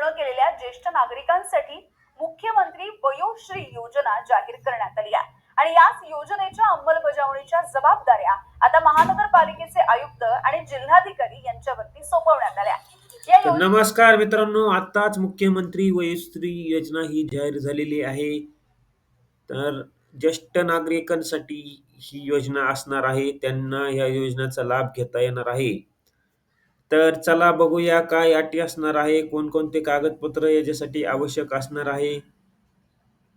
पूर्ण केलेल्या ज्येष्ठ नागरिकांसाठी मुख्यमंत्री वयोश्री योजना जाहीर करण्यात आली आहे आणि याच योजनेच्या अंमलबजावणीच्या जबाबदाऱ्या आता महानगरपालिकेचे आयुक्त आणि जिल्हाधिकारी यांच्यावरती सोपवण्यात आल्या. तर नमस्कार मित्रांनो, आताच मुख्यमंत्री वयोश्री योजना ही जाहीर झालेली आहे. तर ज्येष्ठ नागरिकांसाठी ही योजना असणार आहे. त्यांना या योजनेचा लाभ घेता येणार आहे. तर चला बघूया काय अटी असणार आहे, कोणकोणते कागदपत्र याच्यासाठी आवश्यक असणार आहे.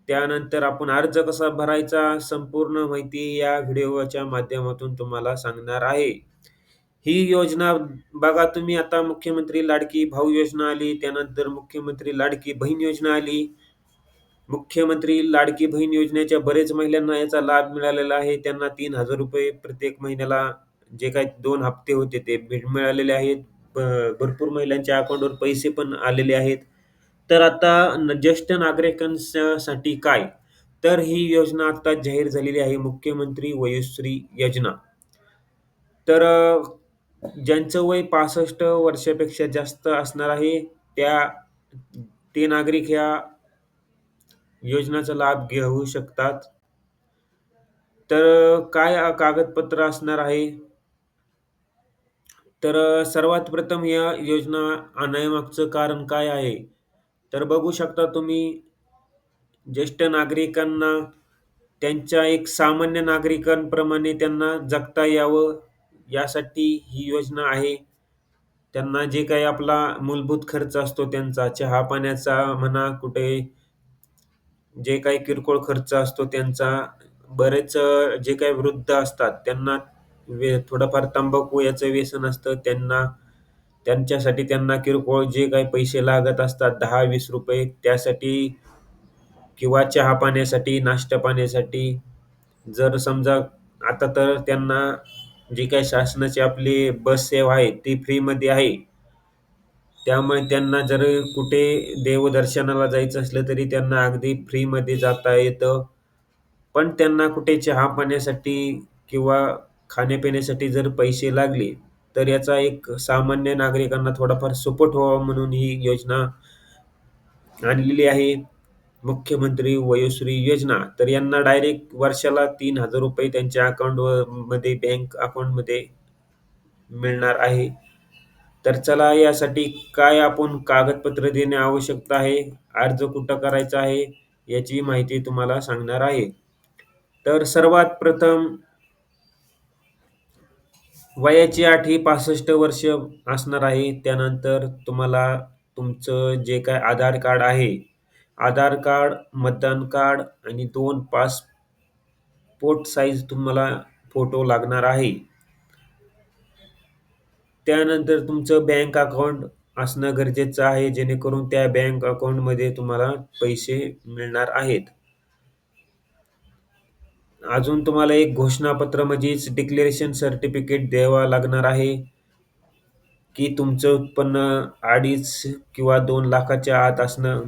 त्यानंतर आपण अर्ज कसा भरायचा, संपूर्ण माहिती या व्हिडिओच्या माध्यमातून तुम्हाला सांगणार आहे. ही योजना बघा तुम्ही, आता मुख्यमंत्री लाडकी भाऊ योजना आली, त्यानंतर मुख्यमंत्री लाडकी बहीण योजना आली. मुख्यमंत्री लाडकी बहीण योजनेच्या बरेच महिलांना याचा लाभ मिळालेला आहे. त्यांना ₹3000 प्रत्येक महिन्याला जे काही 2 हप्ते होते ते मिळालेले आहेत. भरपूर महिलांच्या अकाउंटवर पैसे पण आलेले आहेत. तर आता ज्येष्ठ नागरिकांसाठी काय? तर ही योजना आता जाहीर झालेली आहे, मुख्यमंत्री वयोश्री योजना. तर ज्यांचं वय 65 वर्षापेक्षा जास्त असणार आहे, ते नागरिक ह्या योजनेचा लाभ घेऊ शकतात. तर काय कागदपत्र असणार आहे? तर सर्वात प्रथम या योजना आणण्यामागचं कारण काय आहे? तर बघू शकता तुम्ही, ज्येष्ठ नागरिकांना त्यांच्या एक सामान्य नागरिकांप्रमाणे त्यांना जगता यावं, यासाठी ही योजना आहे. त्यांना जे काही आपला मूलभूत खर्च असतो त्यांचा, चहा-पाण्याचा म्हणा, कुठे जे काही किरकोळ खर्च असतो त्यांचा, बरेच जे काही वृद्ध असतात त्यांना थोडंफार तंबाखू याचं व्यसन असतं त्यांना. त्यांच्यासाठी त्यांना किरकोळ जे काही पैसे लागत असतात ₹10-20 त्यासाठी किंवा चहा-पाण्यासाठी, नाश्ता-पाण्यासाठी. जर समजा आता तर त्यांना जी काही शासनाची आपली बस सेवा आहे ती फ्रीमध्ये आहे. त्यामुळे त्यांना जर कुठे देवदर्शनाला जायचं असलं तरी त्यांना अगदी फ्रीमध्ये जाता येतं. पण त्यांना कुठे चहा-पाण्यासाठी किंवा खाण्यापिण्यासाठी जर पैसे लागले, तर याचा एक सामान्य नागरिकांना थोडाफार सपोर्ट व्हावा म्हणून ही योजना आणलेली आहे, मुख्यमंत्री वयोश्री योजना. तर यांना डायरेक्ट वर्षाला ₹3000 त्यांच्या मध्ये बँक अकाउंटमध्ये मिळणार आहे. तर चला, यासाठी काय आपण कागदपत्र देणे आवश्यक आहे, अर्ज कुठं करायचा आहे, याची माहिती तुम्हाला सांगणार आहे. तर सर्वात प्रथम वयाची अट ही 65 वर्ष असणार आहे. त्यानंतर तुम्हाला तुमचं जे काही आधार कार्ड आहे, आधार कार्ड, मतदान कार्ड आणि 2 पासपोर्ट साइज तुम्हाला फोटो लागणार आहे. त्यानंतर तुमचं बँक अकाउंट असणं गरजेचं आहे, जेणेकरून त्या बँक अकाउंटमध्ये तुम्हाला पैसे मिळणार आहेत. अजून तुम्हाला एक घोषणापत्र म्हणजेच डिक्लेरेशन सर्टिफिकेट द्यावं लागणार आहे, की तुमचं उत्पन्न 2.5 किंवा 2 लाखाच्या आत असणं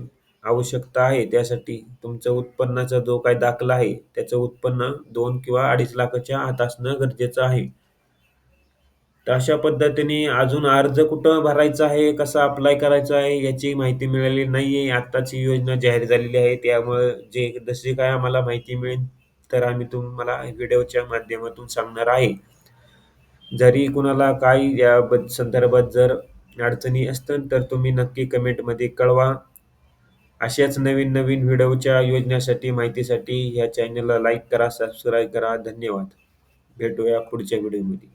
आवश्यकता आहे. त्यासाठी तुमचं उत्पन्नाचा जो काही दाखला आहे, त्याचं उत्पन्न 2 किंवा 2.5 लाखाच्या आत असणं गरजेचं आहे. तर अशा पद्धतीने अजून अर्ज कुठं भरायचा आहे, कसा अप्लाय करायचा आहे, याची माहिती मिळालेली नाहीये. आत्ताच ही योजना जाहीर झालेली आहे. त्यामुळे जशी काय आम्हाला माहिती मिळेल, तर आम्ही तुम्हाला व्हिडिओच्या माध्यमातून सांगणार आहे. जरी कुणाला काही या संदर्भात जर अडचणी असतील, तर तुम्ही नक्की कमेंटमध्ये कळवा. अशाच नवीन-नवीन व्हिडिओच्या योजनेसाठी, माहितीसाठी ह्या चॅनलला लाईक करा, सबस्क्राईब करा. धन्यवाद. भेटूया पुढच्या व्हिडिओमध्ये.